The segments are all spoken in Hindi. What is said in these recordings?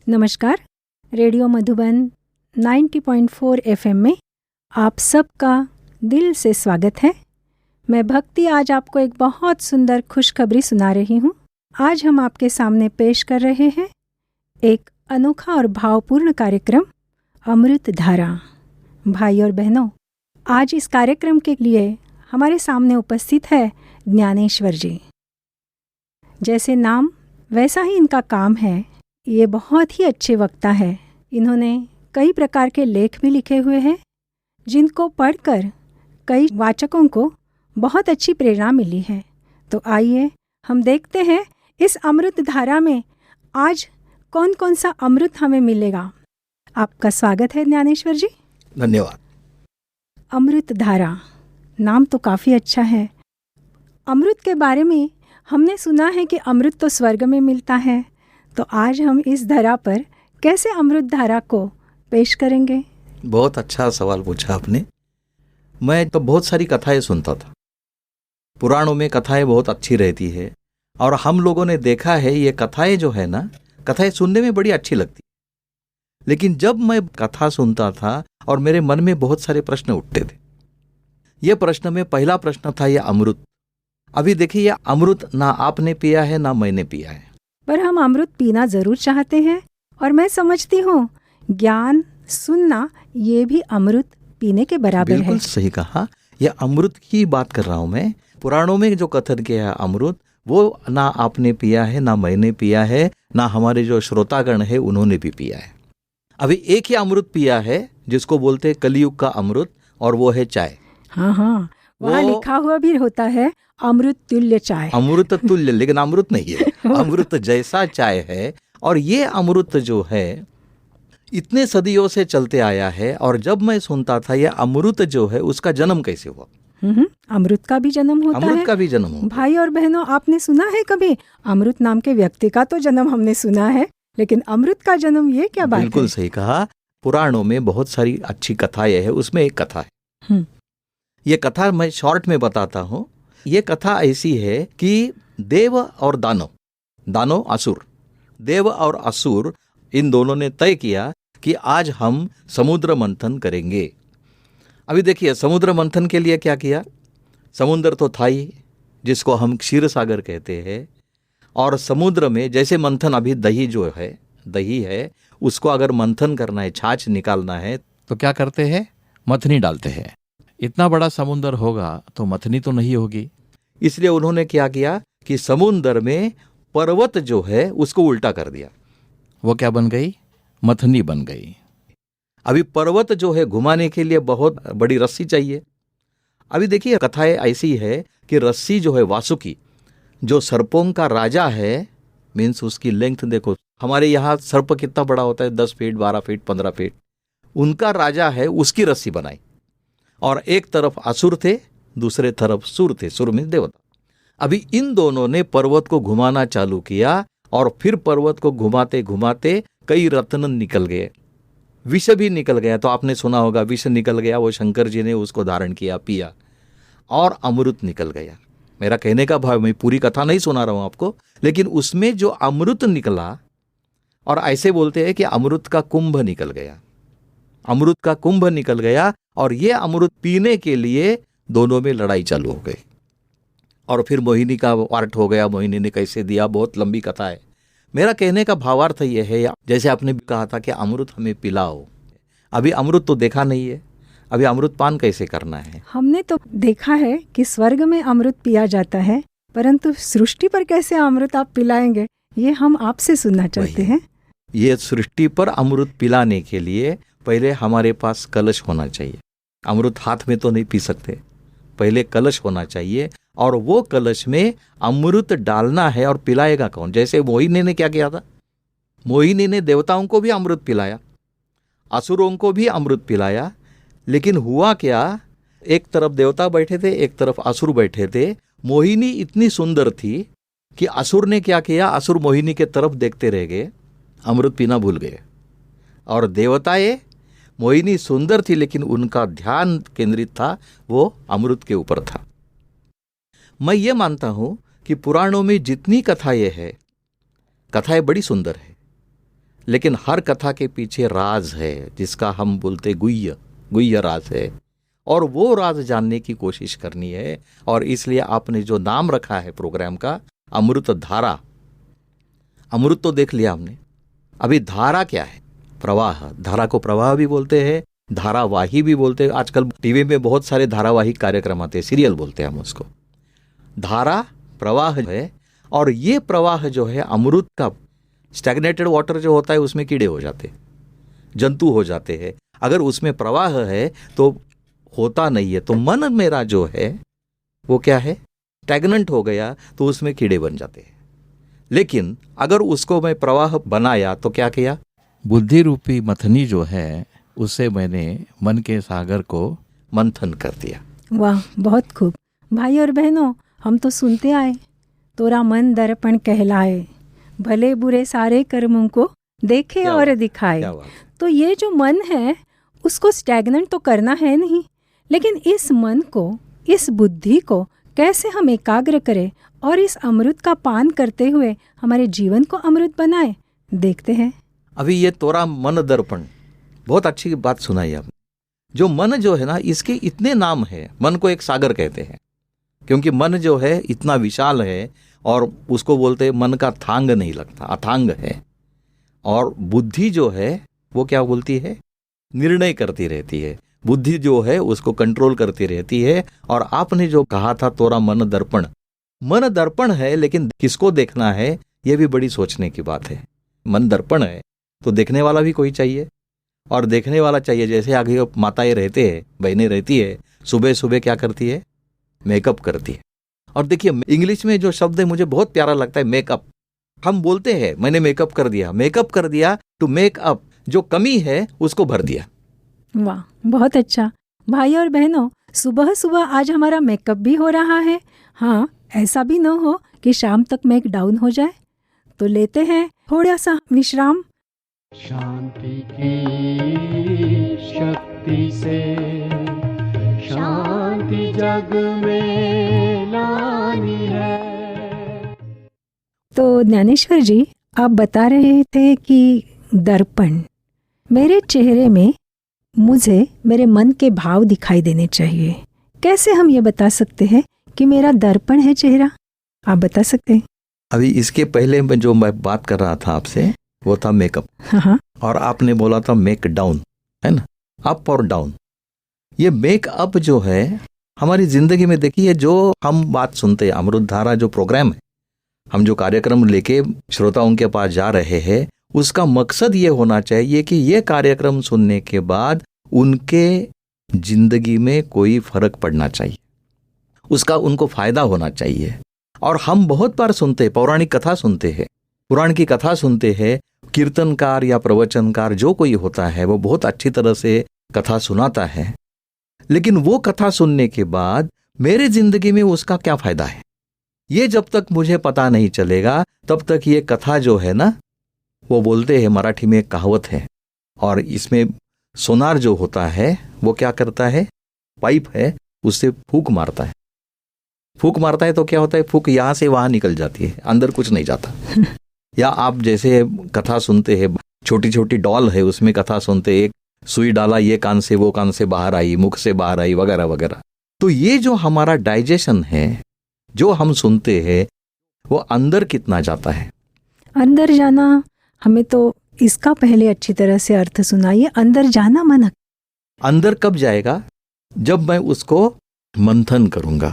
नमस्कार। रेडियो मधुबन 90.4 एफएम में आप सबका दिल से स्वागत है। मैं भक्ति आज आपको एक बहुत सुंदर खुशखबरी सुना रही हूँ। आज हम आपके सामने पेश कर रहे हैं एक अनोखा और भावपूर्ण कार्यक्रम अमृत धारा। भाई और बहनों, आज इस कार्यक्रम के लिए हमारे सामने उपस्थित है ज्ञानेश्वर जी। जैसे नाम वैसा ही इनका काम है। ये बहुत ही अच्छे वक्ता है। इन्होंने कई प्रकार के लेख भी लिखे हुए हैं जिनको पढ़कर कई वाचकों को बहुत अच्छी प्रेरणा मिली है। तो आइए हम देखते हैं इस अमृत धारा में आज कौन कौन सा अमृत हमें मिलेगा। आपका स्वागत है ज्ञानेश्वर जी। धन्यवाद। अमृत धारा नाम तो काफ़ी अच्छा है। अमृत के बारे में हमने सुना है कि अमृत तो स्वर्ग में मिलता है, तो आज हम इस धरा पर कैसे अमृत धारा को पेश करेंगे? बहुत अच्छा सवाल पूछा आपने। मैं तो बहुत सारी कथाएं सुनता था। पुराणों में कथाएं बहुत अच्छी रहती है और हम लोगों ने देखा है ये कथाएं जो है ना, कथाएं सुनने में बड़ी अच्छी लगती। लेकिन जब मैं कथा सुनता था और मेरे मन में बहुत सारे प्रश्न उठते थे। ये प्रश्न में पहला प्रश्न था ये अमृत। अभी देखिए, ये अमृत ना आपने पिया है ना मैंने पिया है, पर हम अमृत पीना जरूर चाहते हैं। और मैं समझती हूँ ज्ञान सुनना ये भी अमृत पीने के बराबर है। बिल्कुल सही कहा। यह अमृत की बात कर रहा हूं मैं। पुराणों में जो कथन किया है अमृत, वो ना आपने पिया है ना मैंने पिया है ना हमारे जो श्रोतागण है उन्होंने भी पिया है। अभी एक ही अमृत पिया है जिसको बोलते हैं कलयुग का अमृत, और वो है चाय। हाँ, वहाँ लिखा हुआ भी होता है अमृत तुल्य चाय। अमृत तुल्य, लेकिन अमृत नहीं है, अमृत जैसा चाय है। और ये अमृत जो है इतने सदियों से चलते आया है। और जब मैं सुनता था ये अमृत जो है उसका जन्म कैसे हुआ। अमृत का भी जन्म होता है। अमृत का भी जन्म होता। भाई और बहनों, आपने सुना है कभी अमृत नाम के व्यक्ति का? तो जन्म हमने सुना है, लेकिन अमृत का जन्म, ये क्या बात है? बिल्कुल सही कहा। पुराणों में बहुत सारी अच्छी कथाएं है, उसमें एक कथा है। ये कथा मैं शॉर्ट में बताता हूँ। ये कथा ऐसी है कि देव और दानव, दानव असुर, देव और असुर, इन दोनों ने तय किया कि आज हम समुद्र मंथन करेंगे। अभी देखिए, समुद्र मंथन के लिए क्या किया। समुद्र तो था ही, जिसको हम क्षीर सागर कहते हैं। और समुद्र में जैसे मंथन, अभी दही जो है, दही है, उसको अगर मंथन करना है, छाछ निकालना है, तो क्या करते हैं? मथनी डालते हैं। इतना बड़ा समुद्र होगा तो मथनी तो नहीं होगी। इसलिए उन्होंने क्या किया कि समुद्र में पर्वत जो है उसको उल्टा कर दिया। वो क्या बन गई? मथनी बन गई। अभी पर्वत जो है घुमाने के लिए बहुत बड़ी रस्सी चाहिए। अभी देखिए, कथा ऐसी है कि रस्सी जो है, वासुकी जो सर्पों का राजा है, मीन्स उसकी लेंथ देखो, हमारे यहाँ सर्प कितना बड़ा होता है, 10 फीट 12 फीट 15 फीट। उनका राजा है, उसकी रस्सी बनाई। और एक तरफ असुर थे, दूसरे तरफ सुर थे, सुर में देवता। अभी इन दोनों ने पर्वत को घुमाना चालू किया और फिर पर्वत को घुमाते घुमाते कई रत्न निकल गए, विष भी निकल गया। तो आपने सुना होगा, विष निकल गया, वो शंकर जी ने उसको धारण किया, पिया, और अमृत निकल गया। मेरा कहने का भाव, मैं पूरी कथा नहीं सुना रहा हूं आपको, लेकिन उसमें जो अमृत निकला, और ऐसे बोलते हैं कि अमृत का कुंभ निकल गया, अमृत का कुंभ निकल गया। और ये अमृत पीने के लिए दोनों में लड़ाई चालू हो गई। और फिर मोहिनी का पार्ट हो गया, मोहिनी ने कैसे दिया, बहुत लंबी कथा है। मेरा कहने का भावार्थ यह है, जैसे आपने भी कहा था कि अमृत हमें पिलाओ। अभी अमृत तो देखा नहीं है, अभी अमृत पान कैसे करना है। हमने तो देखा है कि स्वर्ग में अमृत पिया जाता है, परंतु सृष्टि पर कैसे अमृत आप पिलाएंगे, ये हम आपसे सुनना चाहते हैं। ये सृष्टि पर अमृत पिलाने के लिए पहले हमारे पास कलश होना चाहिए। अमृत हाथ में तो नहीं पी सकते, पहले कलश होना चाहिए। और वो कलश में अमृत डालना है। और पिलाएगा कौन? जैसे मोहिनी ने क्या किया था, मोहिनी ने देवताओं को भी अमृत पिलाया, असुरों को भी अमृत पिलाया। लेकिन हुआ क्या, एक तरफ देवता बैठे थे, एक तरफ असुर बैठे थे। मोहिनी इतनी सुंदर थी कि असुर ने क्या किया, असुर मोहिनी के तरफ देखते रह गए, अमृत पीना भूल गए। और देवताएं, मोहिनी सुंदर थी लेकिन उनका ध्यान केंद्रित था वो अमृत के ऊपर था। मैं ये मानता हूं कि पुराणों में जितनी कथाएं हैं, कथाएं बड़ी सुंदर है, लेकिन हर कथा के पीछे राज है, जिसका हम बोलते गुह्य राज है, और वो राज जानने की कोशिश करनी है। और इसलिए आपने जो नाम रखा है प्रोग्राम का, अमृत धारा। अमृत तो देख लिया हमने, अभी धारा क्या है? प्रवाह। धारा को प्रवाह भी बोलते हैं, धारावाही भी बोलते हैं। आजकल टीवी में बहुत सारे धारावाहिक कार्यक्रम आते हैं, सीरियल बोलते हैं हम उसको। धारा प्रवाह है, और ये प्रवाह जो है अमृत का, स्टैग्नेटेड वाटर जो होता है उसमें कीड़े हो जाते हैं, जंतु हो जाते हैं। अगर उसमें प्रवाह है तो होता नहीं है। तो मन मेरा जो है वो क्या है? स्टैग्नेंट हो गया तो उसमें कीड़े बन जाते हैं। लेकिन अगर उसको मैं प्रवाह बनाया तो क्या किया? बुद्धि रूपी मथनी जो है उससे मैंने मन के सागर को मंथन कर दिया। वाह, बहुत खूब। भाई और बहनों, हम तो सुनते आए, तोरा मन दर्पण कहलाए, भले बुरे सारे कर्मों को देखे और दिखाए। तो ये जो मन है उसको स्टैग्नेंट तो करना है नहीं, लेकिन इस मन को, इस बुद्धि को कैसे हम एकाग्र करें और इस अमृत का पान करते हुए हमारे जीवन को अमृत बनाए, देखते हैं। अभी ये तोरा मन दर्पण, बहुत अच्छी बात सुनाई आपने। जो मन जो है ना, इसके इतने नाम है। मन को एक सागर कहते हैं, क्योंकि मन जो है इतना विशाल है, और उसको बोलते हैं मन का थांग नहीं लगता, अथांग है। और बुद्धि जो है वो क्या बोलती है? निर्णय करती रहती है। बुद्धि जो है उसको कंट्रोल करती रहती है। और आपने जो कहा था तोरा मन दर्पण, मन दर्पण है, लेकिन किसको देखना है ये भी बड़ी सोचने की बात है। मन दर्पण है तो देखने वाला भी कोई चाहिए, और देखने वाला चाहिए। जैसे आगे माताएं रहते हैं, बहनें रहती है, सुबह सुबह क्या करती है? मेकअप करती है। और देखिए इंग्लिश में जो शब्द है मुझे बहुत प्यारा लगता है, मेकअप। हम बोलते हैं मैंने मेकअप कर दिया, मेकअप कर दिया, टू मेक अप, जो कमी है उसको भर दिया। वाह, बहुत अच्छा। भाई और बहनों, सुबह सुबह आज हमारा मेकअप भी हो रहा है। हाँ, ऐसा भी न हो कि शाम तक मेक डाउन हो जाए। तो लेते हैं थोड़ा सा विश्राम। शांति की शक्ति से शांति जग में लानी है। तो ज्ञानेश्वर जी, आप बता रहे थे कि दर्पण, मेरे चेहरे में मुझे मेरे मन के भाव दिखाई देने चाहिए। कैसे हम ये बता सकते हैं कि मेरा दर्पण है चेहरा? आप बता सकते हैं? अभी इसके पहले मैं बात कर रहा था आपसे, वो था मेकअप। हाँ। और आपने बोला था मेक डाउन, है ना, अप और डाउन। ये मेक अप जो है हमारी जिंदगी में, देखिए जो हम बात सुनते हैं, अमृत धारा जो प्रोग्राम है, हम जो कार्यक्रम लेके श्रोताओं के पास जा रहे हैं, उसका मकसद ये होना चाहिए कि ये कार्यक्रम सुनने के बाद उनके जिंदगी में कोई फर्क पड़ना चाहिए, उसका उनको फायदा होना चाहिए। और हम बहुत बार सुनते, पौराणिक कथा सुनते हैं, पुराण की कथा सुनते हैं, कीर्तनकार या प्रवचनकार जो कोई होता है वो बहुत अच्छी तरह से कथा सुनाता है, लेकिन वो कथा सुनने के बाद मेरे जिंदगी में उसका क्या फायदा है, ये जब तक मुझे पता नहीं चलेगा तब तक ये कथा जो है ना, वो बोलते हैं, मराठी में एक कहावत है, और इसमें सोनार जो होता है वो क्या करता है, पाइप है उससे फूंक मारता है। फूंक मारता है तो क्या होता है, फूंक यहाँ से वहां निकल जाती है, अंदर कुछ नहीं जाता। या आप जैसे कथा सुनते हैं, छोटी छोटी डॉल है उसमें कथा सुनते, एक सुई डाला ये कान से वो कान से बाहर आई, मुख से बाहर आई, वगैरह वगैरह। तो ये जो हमारा डाइजेशन है, जो हम सुनते हैं, वो अंदर कितना जाता है? अंदर जाना, हमें तो इसका पहले अच्छी तरह से अर्थ सुनाइए। अंदर जाना मन, अंदर कब जाएगा? जब मैं उसको मंथन करूंगा।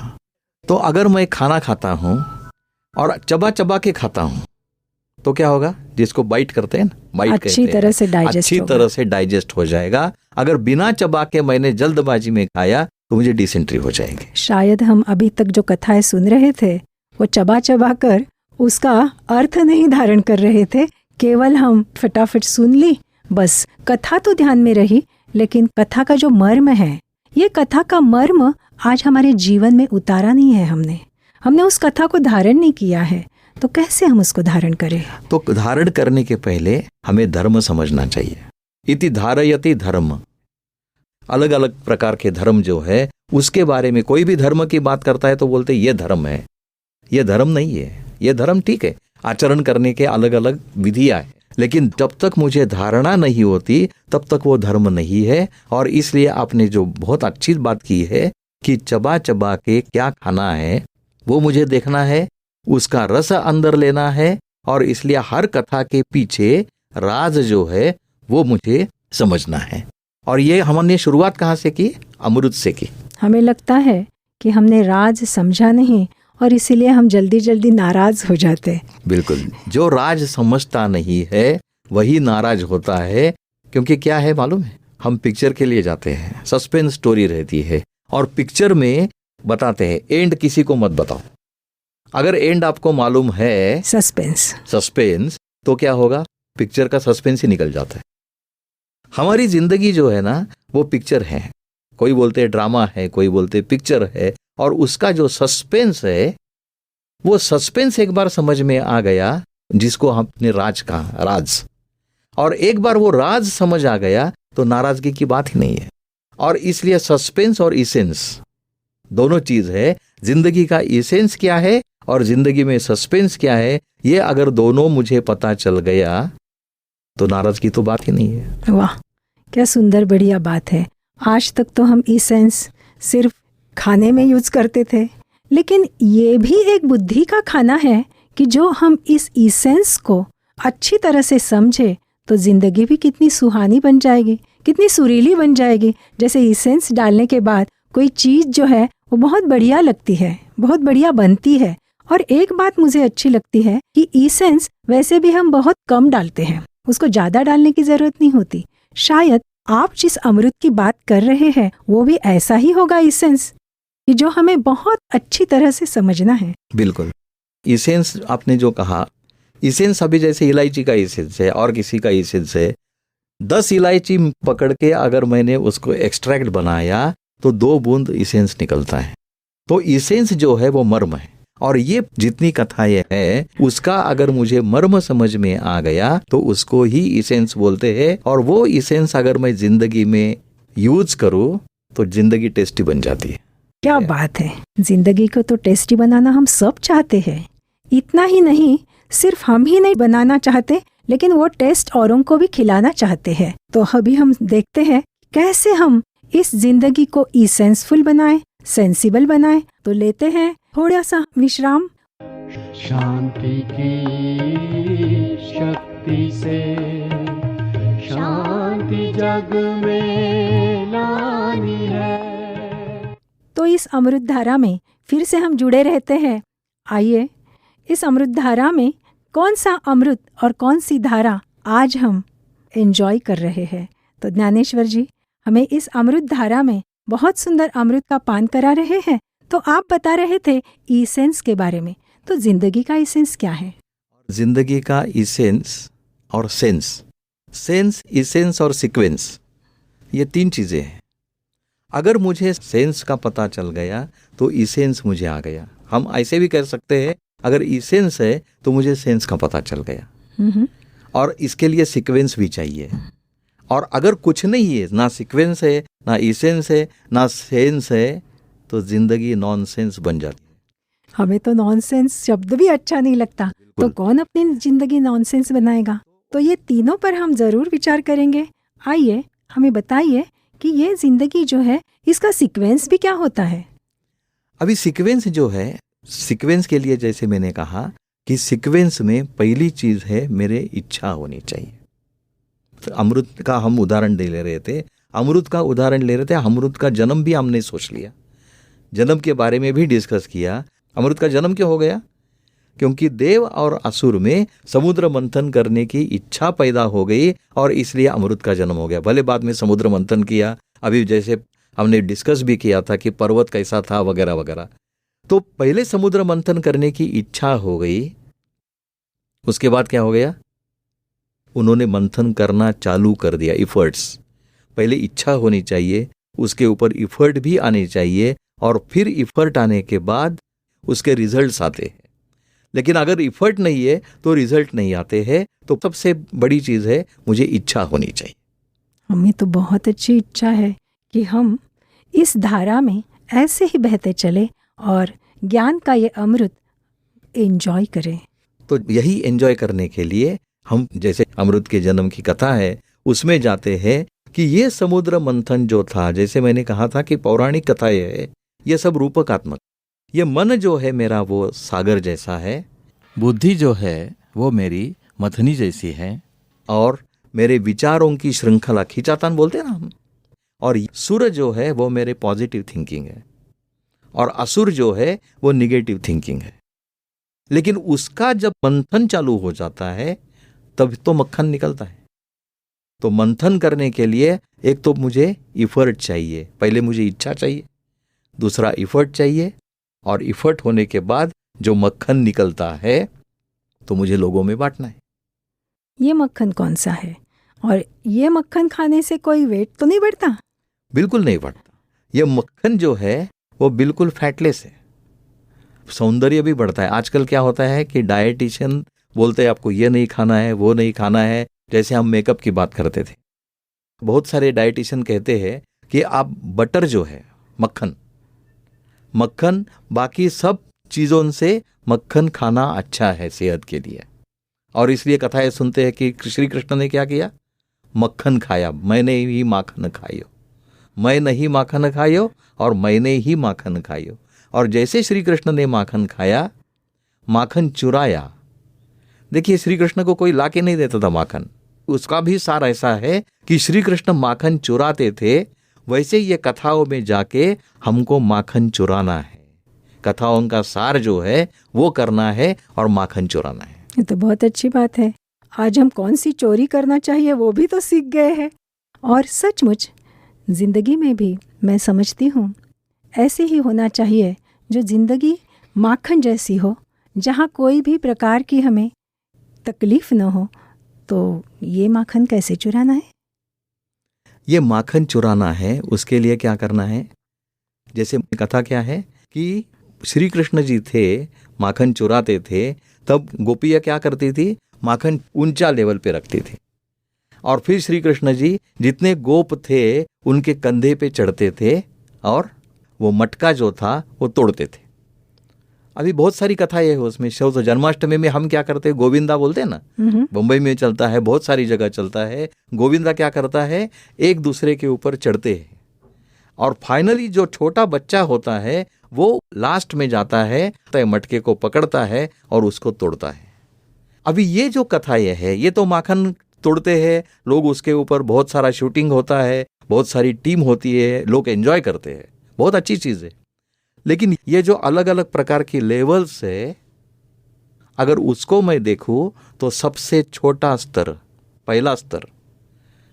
तो अगर मैं खाना खाता हूं और चबा चबा के खाता हूं तो क्या होगा? जिसको बाइट करते हैं ना, बाइट अच्छी तरह से डाइजेस्ट, अच्छी तरह से डाइजेस्ट हो जाएगा। अगर बिना चबा के मैंने जल्दबाजी में खाया तो मुझे डिसेंट्री हो जाएगी। शायद हम अभी तक जो कथाएं सुन रहे थे वो चबा चबा कर उसका अर्थ नहीं धारण कर रहे थे, केवल हम फटाफट सुन ली, बस कथा तो ध्यान में रही, लेकिन कथा का जो मर्म है, ये कथा का मर्म आज हमारे जीवन में उतारा नहीं है। हमने उस कथा को धारण नहीं किया है। तो कैसे हम उसको धारण करें? तो धारण करने के पहले हमें धर्म समझना चाहिए। इति धारयति धर्म, अलग अलग प्रकार के धर्म जो है उसके बारे में कोई भी धर्म की बात करता है तो बोलते ये धर्म है, ये धर्म नहीं है। ये धर्म ठीक है, आचरण करने के अलग अलग विधियां है, लेकिन जब तक मुझे धारणा नहीं होती तब तक वो धर्म नहीं है। और इसलिए आपने जो बहुत अच्छी बात की है कि चबा चबा के क्या खाना है वो मुझे देखना है, उसका रस अंदर लेना है, और इसलिए हर कथा के पीछे राज जो है वो मुझे समझना है। और ये हमने शुरुआत कहाँ से की? अमृत से की। हमें लगता है कि हमने राज समझा नहीं और इसीलिए हम जल्दी जल्दी नाराज हो जाते। बिल्कुल, जो राज समझता नहीं है वही नाराज होता है। क्योंकि क्या है मालूम है, हम पिक्चर के लिए जाते हैं, सस्पेंस स्टोरी रहती है, और पिक्चर में बताते हैं एंड किसी को मत बताओ। अगर एंड आपको मालूम है सस्पेंस तो क्या होगा? पिक्चर का सस्पेंस ही निकल जाता है। हमारी जिंदगी जो है ना वो पिक्चर है, कोई बोलते ड्रामा है, कोई बोलते पिक्चर है, और उसका जो सस्पेंस है वो सस्पेंस एक बार समझ में आ गया, जिसको हमने राज कहा, राज, और एक बार वो राज समझ आ गया तो नाराजगी की बात ही नहीं है। और इसलिए सस्पेंस और इसेंस दोनों चीज है। जिंदगी का इसेंस क्या है और जिंदगी में सस्पेंस क्या है, ये अगर दोनों मुझे पता चल गया तो नाराजगी तो बात ही नहीं है। वाह, क्या सुंदर बढ़िया बात है। आज तक तो हम इसेंस सिर्फ खाने में यूज करते थे, लेकिन ये भी एक बुद्धि का खाना है कि जो हम इस इसेंस को अच्छी तरह से समझे तो जिंदगी भी कितनी सुहानी बन जाएगी, कितनी सुरीली बन जाएगी। जैसे इसेंस डालने के बाद कोई चीज जो है वो बहुत बढ़िया लगती है, बहुत बढ़िया बनती है। और एक बात मुझे अच्छी लगती है कि इसेंस वैसे भी हम बहुत कम डालते हैं, उसको ज्यादा डालने की जरूरत नहीं होती। शायद आप जिस अमृत की बात कर रहे हैं वो भी ऐसा ही होगा इसेंस, कि जो हमें बहुत अच्छी तरह से समझना है। बिल्कुल, इसेंस आपने जो कहा, इसेंस अभी जैसे इलायची का इसेंस है और किसी का इसेंस है। 10 इलायची पकड़ के अगर मैंने उसको एक्सट्रैक्ट बनाया तो 2 बूंद इसेंस निकलता है। तो इसेंस जो है वो मर्म है, और ये जितनी कथाएं हैं उसका अगर मुझे मर्म समझ में आ गया तो उसको ही इसेंस बोलते हैं। और वो इसेंस अगर मैं जिंदगी में यूज करूं तो जिंदगी टेस्टी बन जाती है। क्या बात है, जिंदगी को तो टेस्टी बनाना हम सब चाहते हैं। इतना ही नहीं, सिर्फ हम ही नहीं बनाना चाहते, लेकिन वो टेस्ट औरों को भी खिलाना चाहते हैं। तो अभी हम देखते हैं कैसे हम इस जिंदगी को इसेंसफुल बनाएं, सेंसिबल बनाएं। तो लेते हैं थोड़ा सा विश्राम। शांति की शक्ति से शांति जग में लानी है। तो इस अमृत धारा में फिर से हम जुड़े रहते हैं। आइए, इस अमृत धारा में कौन सा अमृत और कौन सी धारा आज हम एंजॉय कर रहे हैं। तो ज्ञानेश्वर जी हमें इस अमृत धारा में बहुत सुंदर अमृत का पान करा रहे हैं। तो आप बता रहे थे इसेंस के बारे में, तो जिंदगी का इसेंस क्या है? जिंदगी का इसेंस और सेंस, इसेंस और सीक्वेंस, ये 3 चीजें हैं। अगर मुझे सेंस का पता चल गया तो इसेंस मुझे आ गया। हम ऐसे भी कह सकते हैं, अगर इसेंस है तो मुझे सेंस का पता चल गया, और इसके लिए सीक्वेंस भी चाहिए। और अगर कुछ नहीं है, ना सीक्वेंस है, ना इसेंस है, ना सेंस है, तो जिंदगी नॉनसेंस बन जाती है। हमें तो नॉनसेंस शब्द भी अच्छा नहीं लगता, तो कौन अपनी जिंदगी नॉनसेंस बनाएगा? तो ये तीनों पर हम जरूर विचार करेंगे। आइए, हमें बताइए कि ये जिंदगी जो है इसका सीक्वेंस भी क्या होता है? अभी सीक्वेंस जो है, सीक्वेंस के लिए जैसे मैंने कहा कि सीक्वेंस में पहली चीज है मेरे इच्छा होनी चाहिए। तो अमृत का हम उदाहरण ले रहे थे, अमृत का जन्म भी हमने सोच लिया, जन्म के बारे में भी डिस्कस किया। अमृत का जन्म क्यों हो गया? क्योंकि देव और असुर में समुद्र मंथन करने की इच्छा पैदा हो गई और इसलिए अमृत का जन्म हो गया। भले बाद में समुद्र मंथन किया, अभी जैसे हमने डिस्कस भी किया था कि पर्वत कैसा था वगैरह वगैरह। तो पहले समुद्र मंथन करने की इच्छा हो गई, उसके बाद क्या हो गया? उन्होंने मंथन करना चालू कर दिया। इफर्ट्स, पहले इच्छा होनी चाहिए, उसके ऊपर इफर्ट भी आने चाहिए, और फिर इफर्ट आने के बाद उसके रिजल्ट्स आते हैं। लेकिन अगर इफर्ट नहीं है तो रिजल्ट नहीं आते हैं। तो सबसे बड़ी चीज है मुझे इच्छा होनी चाहिए। हमें तो बहुत अच्छी इच्छा है कि हम इस धारा में ऐसे ही बहते चले और ज्ञान का ये अमृत एंजॉय करें। तो यही एंजॉय करने के लिए हम जैसे अमृत के जन्म की कथा है उसमें जाते हैं कि ये समुद्र मंथन जो था, जैसे मैंने कहा था कि पौराणिक कथाएं है, ये सब रूपकात्मक। ये मन जो है मेरा वो सागर जैसा है, बुद्धि जो है वो मेरी मथनी जैसी है, और मेरे विचारों की श्रृंखला, खींचातान बोलते हैं ना हम, और सुर जो है वो मेरे पॉजिटिव थिंकिंग है, और असुर जो है वो निगेटिव थिंकिंग है। लेकिन उसका जब मंथन चालू हो जाता है तब तो मक्खन निकलता है। तो मंथन करने के लिए एक तो मुझे इफर्ट चाहिए, पहले मुझे इच्छा चाहिए, दूसरा इफर्ट चाहिए, और इफर्ट होने के बाद जो मक्खन निकलता है तो मुझे लोगों में बांटना है। ये मक्खन कौन सा है? और ये मक्खन खाने से कोई वेट तो नहीं बढ़ता? बिल्कुल नहीं बढ़ता। ये मक्खन जो है वो बिल्कुल फैटलेस है, सौंदर्य भी बढ़ता है। आजकल क्या होता है कि डाइटिशियन बोलते हैं आपको ये नहीं खाना है, वो नहीं खाना है। जैसे हम मेकअप की बात करते थे, बहुत सारे डाइटिशियन कहते हैं कि आप बटर जो है, मक्खन बाकी सब चीज़ों से मक्खन खाना अच्छा है सेहत के लिए। और इसलिए कथाएं सुनते हैं कि श्री कृष्ण ने क्या किया, मक्खन खाया, मैंने ही माखन खायो, मैं नहीं माखन खायो और मैंने ही माखन खायो। और जैसे श्री कृष्ण ने माखन खाया, माखन चुराया। देखिए, श्री कृष्ण को कोई ला के नहीं देता था माखन, उसका भी सार ऐसा है कि श्री कृष्ण माखन चुराते थे। वैसे ये कथाओं में जाके हमको माखन चुराना है, कथाओं का सार जो है वो करना है और माखन चुराना है। ये तो बहुत अच्छी बात है। आज हम कौन सी चोरी करना चाहिए वो भी तो सीख गए हैं। और सचमुच जिंदगी में भी मैं समझती हूँ ऐसे ही होना चाहिए, जो जिंदगी माखन जैसी हो, जहाँ कोई भी प्रकार की हमें तकलीफ न हो। तो ये माखन कैसे चुराना है? ये माखन चुराना है, उसके लिए क्या करना है? जैसे कथा क्या है कि श्री कृष्ण जी थे, माखन चुराते थे, तब गोपियाँ क्या करती थी, माखन ऊंचा लेवल पे रखती थी, और फिर श्री कृष्ण जी जितने गोप थे उनके कंधे पे चढ़ते थे और वो मटका जो था वो तोड़ते थे। अभी बहुत सारी कथाएं है उसमें। शव जन्माष्टमी में हम क्या करते हैं, गोविंदा बोलते हैं ना, बम्बई में चलता है, बहुत सारी जगह चलता है। गोविंदा क्या करता है, एक दूसरे के ऊपर चढ़ते हैं, और फाइनली जो छोटा बच्चा होता है वो लास्ट में जाता है, मटके को पकड़ता है और उसको तोड़ता है। अभी ये जो कथाएं है, ये तो माखन तोड़ते हैं लोग, उसके ऊपर बहुत सारा शूटिंग होता है, बहुत सारी टीम होती है, लोग एंजॉय करते हैं, बहुत अच्छी चीज़ है। लेकिन ये जो अलग अलग प्रकार की लेवल्स है, अगर उसको मैं देखूं तो सबसे छोटा स्तर, पहला स्तर,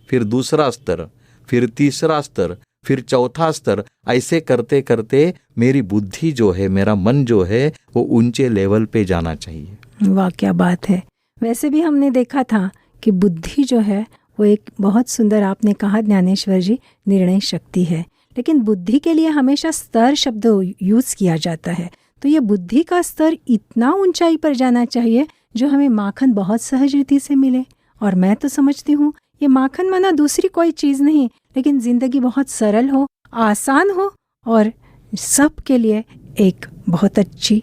फिर दूसरा स्तर, फिर तीसरा स्तर, फिर चौथा स्तर, ऐसे करते करते मेरी बुद्धि जो है, मेरा मन जो है वो ऊंचे लेवल पे जाना चाहिए। वाह, क्या बात है। वैसे भी हमने देखा था कि बुद्धि जो है वो एक बहुत सुंदर, आपने कहा ज्ञानेश्वर जी, निर्णय शक्ति है। लेकिन बुद्धि के लिए हमेशा स्तर शब्द यूज़ किया जाता है। तो ये बुद्धि का स्तर इतना ऊंचाई पर जाना चाहिए जो हमें माखन बहुत सहज रीति से मिले। और मैं तो समझती हूँ ये माखन माना दूसरी कोई चीज़ नहीं, लेकिन ज़िंदगी बहुत सरल हो, आसान हो और सब के लिए एक बहुत अच्छी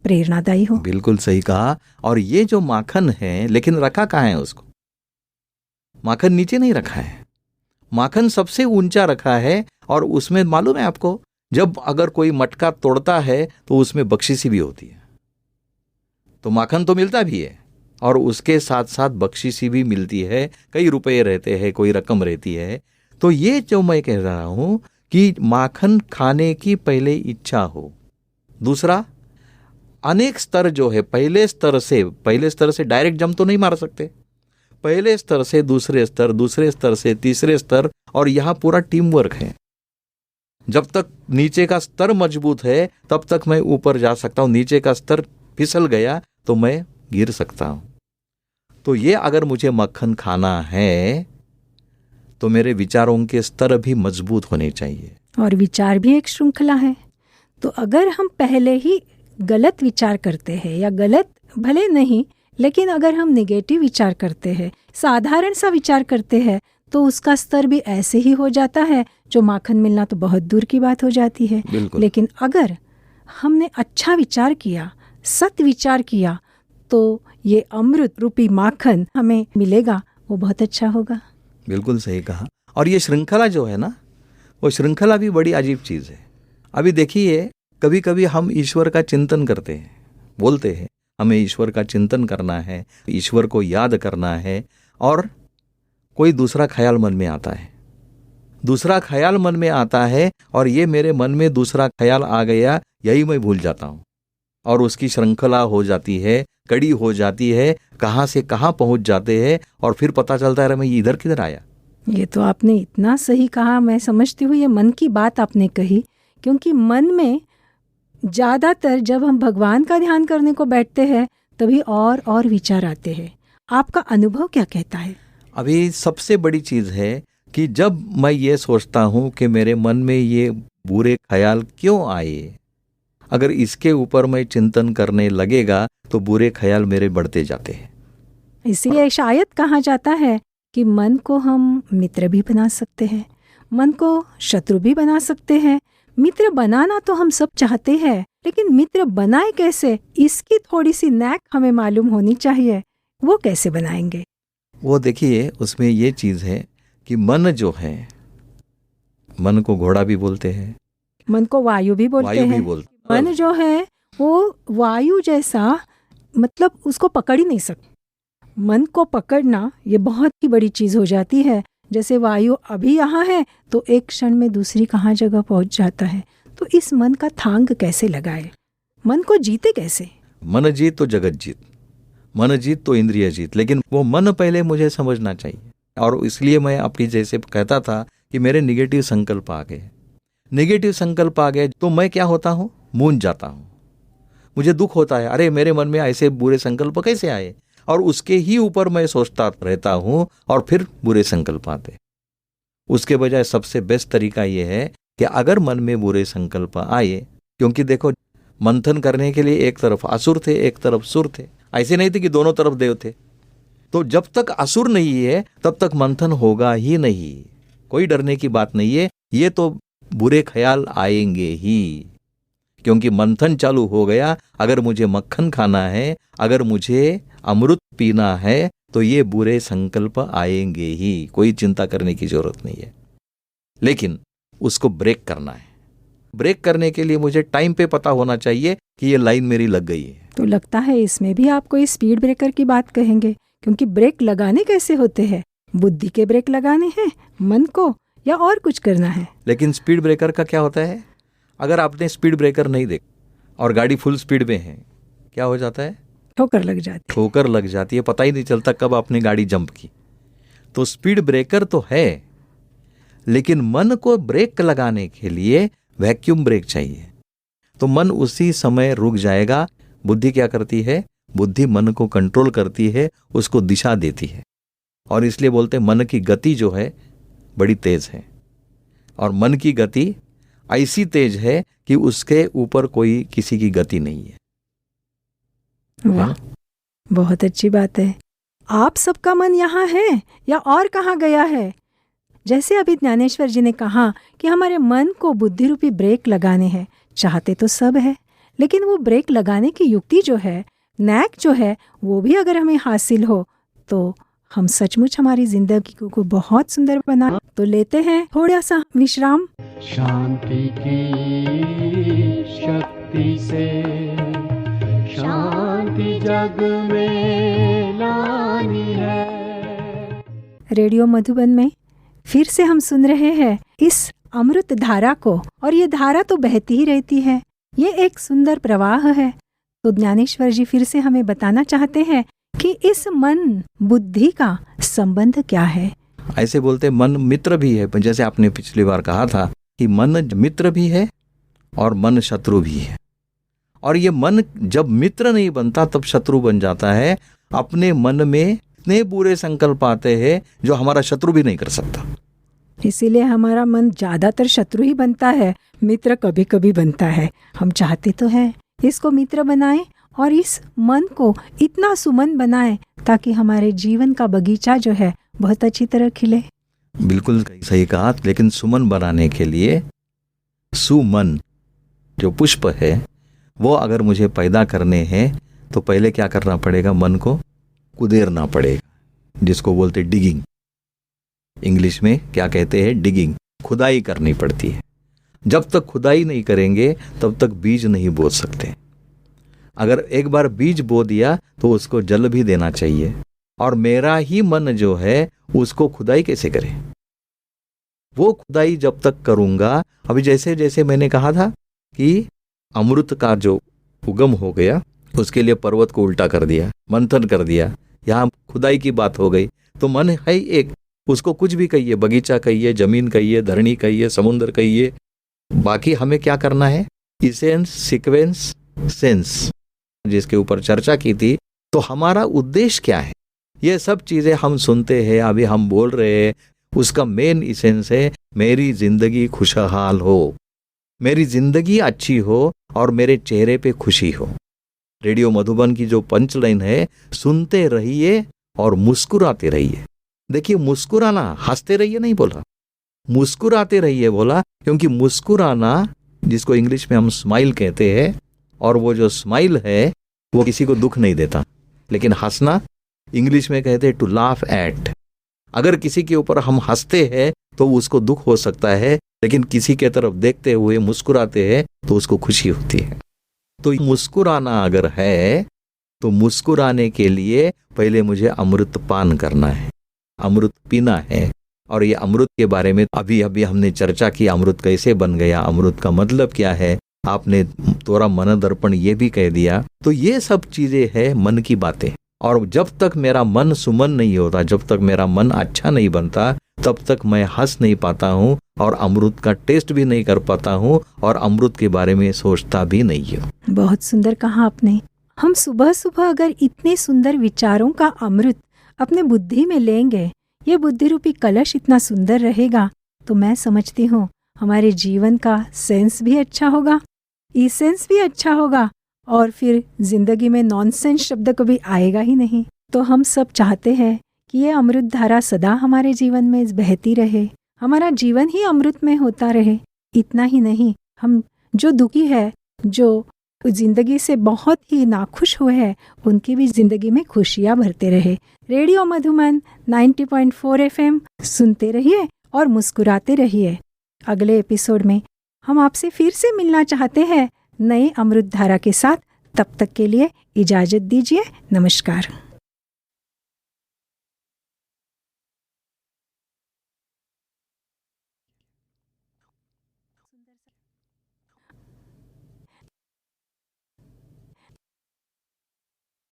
प्रेरणादायी हो। बिल्कुल सही कहा। और ये जो माखन है, लेकिन रखा कहाँ है उसको? माखन नीचे नहीं रखा है, माखन सबसे ऊंचा रखा है। और उसमें मालूम है आपको, जब अगर कोई मटका तोड़ता है तो उसमें बख्शीशी भी होती है। तो माखन तो मिलता भी है और उसके साथ साथ बख्शीशी भी मिलती है, कई रुपए रहते हैं, कोई रकम रहती है। तो ये जो मैं कह रहा हूं कि माखन खाने की पहले इच्छा हो। दूसरा, अनेक स्तर जो है, पहले स्तर से डायरेक्ट जंप तो नहीं मार सकते, पहले स्तर से दूसरे स्तर, दूसरे स्तर से तीसरे स्तर, और यहाँ पूरा टीम वर्क है। जब तक नीचे का स्तर मजबूत है तब तक मैं ऊपर जा सकता हूं, नीचे का स्तर फिसल गया तो मैं गिर सकता हूं। तो ये अगर मुझे मक्खन खाना है तो मेरे विचारों के स्तर भी मजबूत होने चाहिए। और विचार भी एक श्रृंखला है। तो अगर हम पहले ही गलत विचार करते हैं, या गलत भले नहीं, लेकिन अगर हम नेगेटिव विचार करते हैं, साधारण सा विचार करते हैं, तो उसका स्तर भी ऐसे ही हो जाता है, जो माखन मिलना तो बहुत दूर की बात हो जाती है। लेकिन अगर हमने अच्छा विचार किया, सत विचार किया, तो ये अमृत रूपी माखन हमें मिलेगा, वो बहुत अच्छा होगा। बिल्कुल सही कहा। और ये श्रृंखला जो है ना, वो श्रृंखला भी बड़ी अजीब चीज़ है। अभी देखिए, कभी कभी हम ईश्वर का चिंतन करते हैं, बोलते हैं हमें ईश्वर का चिंतन करना है, ईश्वर को याद करना है, और कोई दूसरा ख्याल मन में आता है, दूसरा ख्याल मन में आता है, और ये मेरे मन में दूसरा ख्याल आ गया, यही मैं भूल जाता हूँ, और उसकी श्रृंखला हो जाती है, कड़ी हो जाती है, कहाँ से कहाँ पहुँच जाते हैं, और फिर पता चलता है मैं इधर किधर आया। ये तो आपने इतना सही कहा, मैं समझती हूँ ये मन की बात आपने कही, क्योंकि मन में ज़्यादातर जब हम भगवान का ध्यान करने को बैठते हैं तभी और विचार आते हैं। आपका अनुभव क्या कहता है? अभी सबसे बड़ी चीज़ है कि जब मैं ये सोचता हूँ कि मेरे मन में ये बुरे ख्याल क्यों आए, अगर इसके ऊपर मैं चिंतन करने लगेगा तो बुरे ख्याल मेरे बढ़ते जाते हैं। इसलिए शायद कहा जाता है कि मन को हम मित्र भी बना सकते हैं, मन को शत्रु भी बना सकते हैं। मित्र बनाना तो हम सब चाहते हैं, लेकिन मित्र बनाए कैसे, इसकी थोड़ी सी नैक हमें मालूम होनी चाहिए। वो कैसे बनाएंगे? वो देखिए, उसमें ये चीज़ है कि मन जो है, मन को घोड़ा भी बोलते हैं, मन को वायु भी बोलते वायु भी हैं। बोलते, मन जो है वो वायु जैसा, मतलब उसको पकड़ ही नहीं सकते। मन को पकड़ना ये बहुत ही बड़ी चीज़ हो जाती है। जैसे वायु अभी यहाँ है तो एक क्षण में दूसरी कहाँ जगह पहुँच जाता है। तो इस मन का थांग कैसे लगाए, मन को जीते कैसे? मन जीत तो जगत जीत, मन जीत तो इंद्रिय जीत, लेकिन वो मन पहले मुझे समझना चाहिए। और इसलिए मैं आपकी जैसे कहता था कि मेरे निगेटिव संकल्प आ गए, निगेटिव संकल्प आ गए तो मैं क्या होता हूँ, मूंझ जाता हूँ, मुझे दुख होता है, अरे मेरे मन में ऐसे बुरे संकल्प कैसे आए, और उसके ही ऊपर मैं सोचता रहता हूँ और फिर बुरे संकल्प आते। उसके बजाय सबसे बेस्ट तरीका ये है कि अगर मन में बुरे संकल्प आए, क्योंकि देखो मंथन करने के लिए एक तरफ असुर थे, एक तरफ सुर थे, ऐसे नहीं थे कि दोनों तरफ देव थे। तो जब तक असुर नहीं है तब तक मंथन होगा ही नहीं, कोई डरने की बात नहीं है। ये तो बुरे ख्याल आएंगे ही, क्योंकि मंथन चालू हो गया। अगर मुझे मक्खन खाना है, अगर मुझे अमृत पीना है, तो ये बुरे संकल्प आएंगे ही, कोई चिंता करने की जरूरत नहीं है। लेकिन उसको ब्रेक करना है। ब्रेक करने के लिए मुझे टाइम पे पता होना चाहिए कि ये लाइन मेरी लग गई है। तो लगता है इसमें भी आप कोई स्पीड ब्रेकर की बात कहेंगे, क्योंकि ब्रेक लगाने कैसे होते हैं? बुद्धि के ब्रेक लगाने हैं, मन को, या और कुछ करना है? लेकिन स्पीड ब्रेकर का क्या होता है, अगर आपने स्पीड ब्रेकर नहीं देख और गाड़ी फुल स्पीड में है, क्या हो जाता है, ठोकर लग जाती है। ठोकर लग जाती है, पता ही नहीं चलता कब आपने गाड़ी जंप की। तो स्पीड ब्रेकर तो है, लेकिन मन को ब्रेक लगाने के लिए वैक्यूम ब्रेक चाहिए। तो मन उसी समय रुक जाएगा। बुद्धि क्या करती है, बुद्धि मन को कंट्रोल करती है, उसको दिशा देती है। और इसलिए बोलते हैं मन की गति जो है बड़ी तेज है, और मन की गति ऐसी तेज है कि उसके ऊपर कोई किसी की गति नहीं है। वाह, बहुत अच्छी बात है। आप सबका मन यहाँ है या और कहाँ गया है? जैसे अभी ज्ञानेश्वर जी ने कहा कि हमारे मन को बुद्धि रूपी ब्रेक लगाने हैं, चाहते तो सब है, लेकिन वो ब्रेक लगाने की युक्ति जो है, नैक जो है, वो भी अगर हमें हासिल हो तो हम सचमुच हमारी जिंदगी को बहुत सुंदर बना। तो लेते हैं थोड़ा सा विश्राम। शांति की शक्ति से शांति जग में लानी है। रेडियो मधुबन में फिर से हम सुन रहे हैं इस अमृत धारा को, और ये धारा तो बहती ही रहती है, ये एक सुंदर प्रवाह है। तो ज्ञानेश्वर जी फिर से हमें बताना चाहते हैं कि इस मन बुद्धि का संबंध क्या है? ऐसे बोलते मन मित्र भी है, जैसे आपने पिछली बार कहा था कि मन मित्र भी है और मन शत्रु भी है। और ये मन जब मित्र नहीं बनता तब शत्रु बन जाता है। अपने मन में इतने बुरे संकल्प आते हैं जो हमारा शत्रु भी नहीं कर सकता। इसीलिए हमारा मन ज्यादातर शत्रु ही बनता है, मित्र कभी कभी बनता है। हम चाहते तो हैं इसको मित्र बनाएं और इस मन को इतना सुमन बनाएं ताकि हमारे जीवन का बगीचा जो है बहुत अच्छी तरह खिले। बिल्कुल सही कहा। लेकिन सुमन बनाने के लिए सुमन जो पुष्प है वो अगर मुझे पैदा करने हैं तो पहले क्या करना पड़ेगा, मन को कुदेरना पड़ेगा, जिसको बोलते डिगिंग। इंग्लिश में क्या कहते हैं, डिगिंग, खुदाई करनी पड़ती है। जब तक खुदाई नहीं करेंगे तब तक बीज नहीं बो सकते। अगर एक बार बीज बो दिया तो उसको जल भी देना चाहिए। और मेरा ही मन जो है उसको खुदाई कैसे करे, वो खुदाई जब तक करूंगा, अभी जैसे जैसे मैंने कहा था कि अमृत का जो उगम हो गया, उसके लिए पर्वत को उल्टा कर दिया, मंथन कर दिया, यहाँ खुदाई की बात हो गई। तो मन है ही एक, उसको कुछ भी कहिए, बगीचा कहिए, जमीन कहिए, धरणी कहिए, समुद्र कहिए, बाकी हमें क्या करना है, इसेंस, सीक्वेंस, सेंस, जिसके ऊपर चर्चा की थी। तो हमारा उद्देश्य क्या है, ये सब चीजें हम सुनते हैं, अभी हम बोल रहे हैं, उसका मेन इसेंस है मेरी जिंदगी खुशहाल हो, मेरी जिंदगी अच्छी हो और मेरे चेहरे पे खुशी हो। रेडियो मधुबन की जो पंच लाइन है, सुनते रहिए और मुस्कुराते रहिए। देखिए, मुस्कुराना, हंसते रहिए नहीं बोला, मुस्कुराते रहिए बोला, क्योंकि मुस्कुराना, जिसको इंग्लिश में हम स्माइल कहते हैं, और वो जो स्माइल है वो किसी को दुख नहीं देता। लेकिन हंसना, इंग्लिश में कहते हैं टू लाफ एट। अगर किसी के ऊपर हम हंसते हैं तो उसको दुख हो सकता है, लेकिन किसी के तरफ देखते हुए मुस्कुराते हैं तो उसको खुशी होती है। तो मुस्कुराना अगर है तो मुस्कुराने के लिए पहले मुझे अमृत पान करना है, अमृत पीना है। और ये अमृत के बारे में अभी अभी हमने चर्चा की, अमृत कैसे बन गया, अमृत का मतलब क्या है, आपने तोरा मन दर्पण ये भी कह दिया। तो ये सब चीजें हैं मन की बातें। और जब तक मेरा मन सुमन नहीं होता, जब तक मेरा मन अच्छा नहीं बनता, तब तक मैं हंस नहीं पाता हूँ और अमृत का टेस्ट भी नहीं कर पाता हूँ और अमृत के बारे में सोचता भी नहीं हूँ। बहुत सुंदर कहा आपने। हम सुबह सुबह अगर इतने सुंदर विचारों का अमृत अपने बुद्धि में लेंगे, ये बुद्धि रूपी कलश इतना सुंदर रहेगा, तो मैं समझती हूँ हमारे जीवन का सेंस भी अच्छा होगा, इसेंस भी अच्छा होगा, और फिर जिंदगी में नॉनसेंस शब्द कभी आएगा ही नहीं। तो हम सब चाहते हैं कि ये अमृत धारा सदा हमारे जीवन में बहती रहे, हमारा जीवन ही अमृत में होता रहे। इतना ही नहीं, हम जो दुखी है, जो जिंदगी से बहुत ही नाखुश हुए हैं, उनकी भी जिंदगी में खुशियाँ भरते रहे। रेडियो मधुबन 90.4 FM सुनते रहिए और मुस्कुराते रहिए। अगले एपिसोड में हम आपसे फिर से मिलना चाहते हैं नए अमृत धारा के साथ। तब तक के लिए इजाजत दीजिए। नमस्कार।